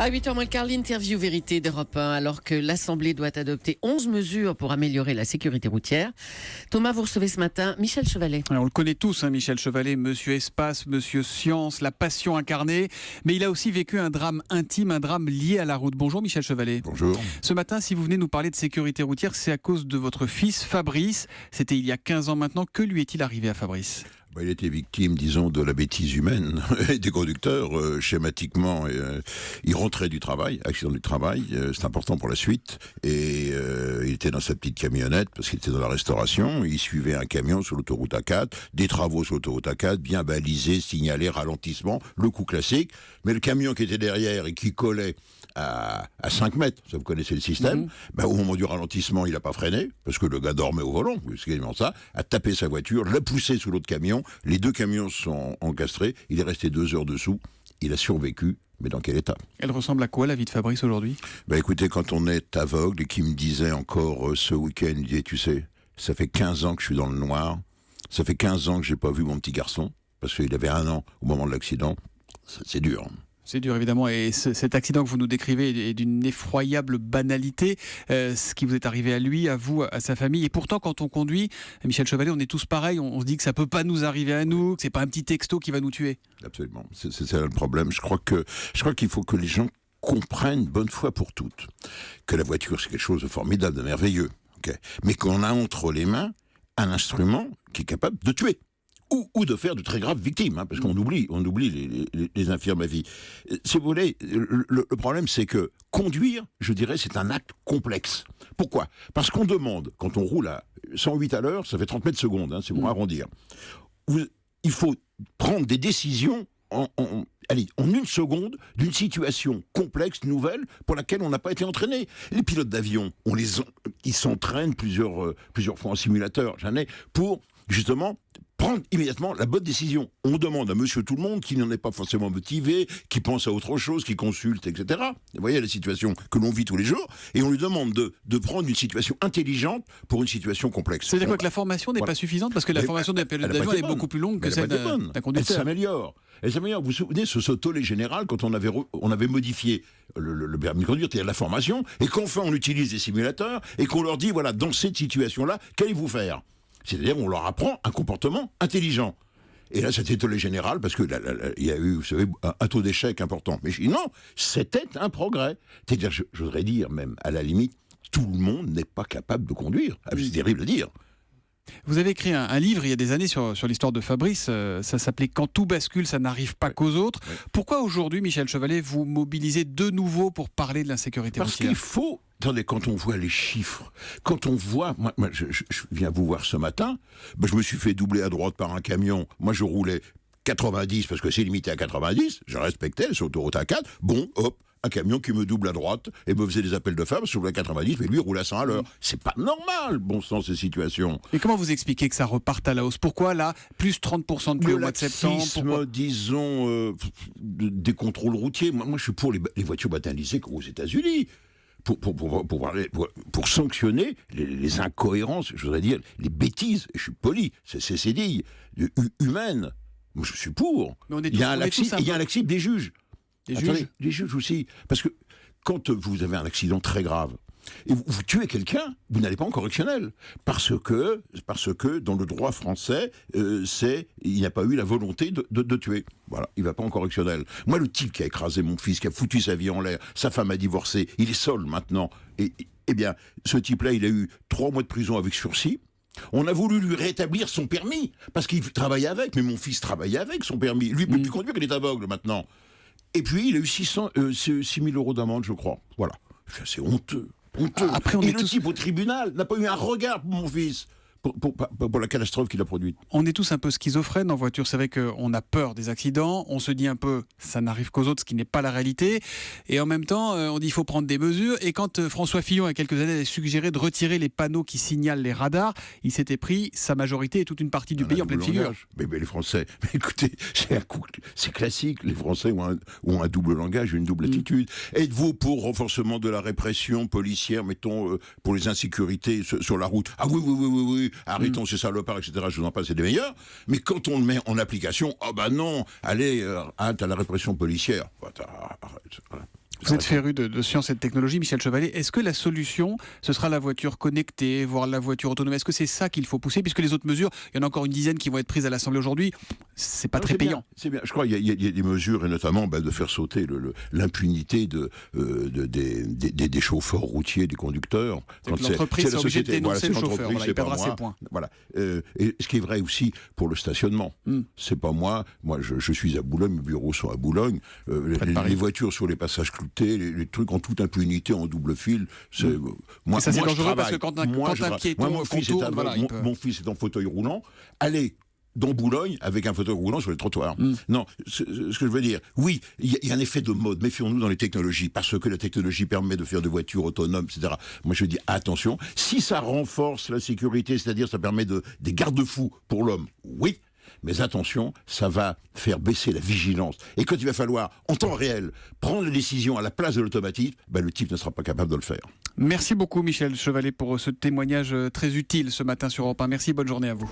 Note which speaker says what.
Speaker 1: À 8h moins le quart, l'interview vérité d'Europe 1, alors que l'Assemblée doit adopter 11 mesures pour améliorer la sécurité routière. Thomas, vous recevez ce matin Michel Chevalet.
Speaker 2: On le connaît tous, Michel Chevalet, Monsieur Espace, Monsieur Science, la passion incarnée. Mais il a aussi vécu un drame intime, un drame lié à la route. Bonjour Michel Chevalet.
Speaker 3: Bonjour.
Speaker 2: Ce matin, si vous venez nous parler de sécurité routière, c'est à cause de votre fils Fabrice. C'était il y a 15 ans maintenant. Que lui est-il arrivé à Fabrice ?
Speaker 3: Il était victime, disons, de la bêtise humaine et des conducteurs. Schématiquement, il rentrait du travail, accident du travail, c'est important pour la suite. Et il était dans sa petite camionnette parce qu'il était dans la restauration. Il suivait un camion sur l'autoroute A4, des travaux sur l'autoroute A4, bien balisés, signalés, ralentissement, le coup classique. Mais le camion qui était derrière et qui collait à 5 mètres, ça vous connaissez le système, au moment du ralentissement, il n'a pas freiné, parce que le gars dormait au volant, c'est quasiment ça, a tapé sa voiture, l'a poussé sous l'autre camion, les deux camions sont encastrés, il est resté 2 heures dessous, il a survécu, mais dans quel état ?
Speaker 2: Elle ressemble à quoi la vie de Fabrice aujourd'hui ?
Speaker 3: Écoutez, quand on est aveugle, et qui me disait encore ce week-end, il disait, tu sais, ça fait 15 ans que je suis dans le noir, ça fait 15 ans que j'ai pas vu mon petit garçon, parce qu'il avait 1 an au moment de l'accident, c'est dur.
Speaker 2: C'est dur, évidemment. Et cet accident que vous nous décrivez est d'une effroyable banalité. Ce qui vous est arrivé à lui, à vous, à sa famille. Et pourtant, quand on conduit, Michel Chevalet, on est tous pareils. On se dit que ça peut pas nous arriver à nous, que c'est pas un petit texto qui va nous tuer.
Speaker 3: Absolument. C'est ça le problème. Je crois qu'il faut que les gens comprennent, bonne fois pour toutes, que la voiture, c'est quelque chose de formidable, de merveilleux. Okay, mais qu'on a entre les mains un instrument qui est capable de tuer. Ou de faire de très graves victimes, parce qu'on oublie les infirmes à vie. Si vous voulez, le problème, c'est que conduire, je dirais, c'est un acte complexe. Pourquoi ? Parce qu'on demande, quand on roule à 108 à l'heure, ça fait 30 mètres secondes, c'est pour arrondir. Il faut prendre des décisions en 1 seconde d'une situation complexe, nouvelle, pour laquelle on n'a pas été entraîné. Les pilotes d'avion, ils s'entraînent plusieurs fois en simulateur, pour justement prendre immédiatement la bonne décision. On demande à monsieur tout le monde qui n'en est pas forcément motivé, qui pense à autre chose, qui consulte, etc. Vous voyez la situation que l'on vit tous les jours, et on lui demande de prendre une situation intelligente pour une situation complexe.
Speaker 2: C'est-à-dire quoi, que la formation n'est pas suffisante, parce que la formation d'un pilote d'avion est beaucoup plus longue que celle d'un conducteur.
Speaker 3: Elle s'améliore. Vous vous souvenez, ce tollé général, quand on avait modifié le permis de conduire, c'est-à-dire la formation, et qu'enfin on utilise des simulateurs, et qu'on leur dit, voilà, dans cette situation-là, qu'allez-vous faire ? C'est-à-dire, on leur apprend un comportement intelligent. Et là, c'était tollé général, parce que il y a eu, vous savez, un taux d'échec important. Mais je dis non, c'était un progrès. C'est-à-dire, je voudrais dire, même, à la limite, tout le monde n'est pas capable de conduire. C'est terrible à dire.
Speaker 2: Vous avez écrit un livre il y a des années sur l'histoire de Fabrice, ça s'appelait « Quand tout bascule, ça n'arrive pas qu'aux autres ». Pourquoi aujourd'hui, Michel Chevalet, vous mobilisez de nouveau pour parler de l'insécurité routière ?
Speaker 3: Parce qu'il faut... Attendez, quand on voit les chiffres, quand on voit... Moi je viens vous voir ce matin, je me suis fait doubler à droite par un camion. Moi, je roulais 90 parce que c'est limité à 90. Je respectais, sur l'autoroute A4. Bon, hop, un camion qui me double à droite et me faisait des appels de femmes sur la 90, mais lui, il roule à 100 à l'heure. C'est pas normal, bon sang, ces situations.
Speaker 2: Et comment vous expliquez que ça reparte à la hausse ? Pourquoi, là, plus 30% de pluie au mois de septembre ?
Speaker 3: Disons, des contrôles routiers. Moi, je suis pour les voitures banalisées comme aux États-Unis. Pour sanctionner les incohérences, je voudrais dire, les bêtises, je suis poli, c'est dit, humaines. Moi, je suis pour. Il y a un laxisme des juges. Les juges aussi. Parce que quand vous avez un accident très grave, et vous tuez quelqu'un, vous n'allez pas en correctionnel. Parce que dans le droit français, il n'y a pas eu la volonté de tuer. Voilà, il ne va pas en correctionnel. Moi, le type qui a écrasé mon fils, qui a foutu sa vie en l'air, sa femme a divorcé, il est seul maintenant. Eh bien, ce type-là, il a eu 3 mois de prison avec sursis. On a voulu lui rétablir son permis, parce qu'il travaillait avec, mais mon fils travaillait avec son permis. Lui, il ne peut plus conduire, il est aveugle maintenant. Et puis, il a eu 6 000 € d'amende, je crois. Voilà. C'est honteux. Après, le type au tribunal n'a pas eu un regard pour mon fils, pour la catastrophe qu'il a produite.
Speaker 2: On est tous un peu schizophrènes en voiture. C'est vrai qu'on a peur des accidents, on se dit un peu ça n'arrive qu'aux autres, ce qui n'est pas la réalité. Et en même temps, on dit il faut prendre des mesures. Et quand François Fillon, il y a quelques années, a suggéré de retirer les panneaux qui signalent les radars, il s'était pris sa majorité et toute une partie du pays en pleine figure.
Speaker 3: Mais les Français, écoutez, c'est classique. Les Français ont un double langage, une double attitude. Êtes-vous pour renforcement de la répression policière, mettons, pour les insécurités sur la route ? Ah oui. Arrêtons ces salopards, etc. Je vous en passe, c'est des meilleurs. Mais quand on le met en application, non, allez, hâte à la répression policière. Arrête, voilà.
Speaker 2: Vous êtes féru de science et de technologie, Michel Chevalet. Est-ce que la solution, ce sera la voiture connectée, voire la voiture autonome? Est-ce que c'est ça qu'il faut pousser? Puisque les autres mesures, il y en a encore une dizaine qui vont être prises à l'Assemblée aujourd'hui, c'est pas très payant.
Speaker 3: C'est bien. Je crois qu'il y a des mesures, et notamment de faire sauter l'impunité des chauffeurs routiers, des conducteurs.
Speaker 2: L'entreprise est obligée de dénoncer le chauffeur, il perdra ses points.
Speaker 3: Voilà. Et ce qui est vrai aussi pour le stationnement. C'est pas moi je suis à Boulogne, mes bureaux sont à Boulogne. Les voitures sur les passages cloutés, les trucs en toute impunité, en double fil.
Speaker 2: Moi, ça c'est dangereux parce que quand un piéton contourne,
Speaker 3: mon fils est en fauteuil roulant. Allez dans Boulogne avec un fauteuil roulant sur les trottoirs. Non, ce que je veux dire, oui, il y a un effet de mode. Méfions-nous dans les technologies, parce que la technologie permet de faire des voitures autonomes, etc. Moi, je dis attention. Si ça renforce la sécurité, c'est-à-dire ça permet des garde-fous pour l'homme, oui. Mais attention, ça va faire baisser la vigilance. Et quand il va falloir, en temps réel, prendre les décisions à la place de l'automatisme, le type ne sera pas capable de le faire.
Speaker 2: Merci beaucoup Michel Chevalet pour ce témoignage très utile ce matin sur Europe 1. Merci, bonne journée à vous.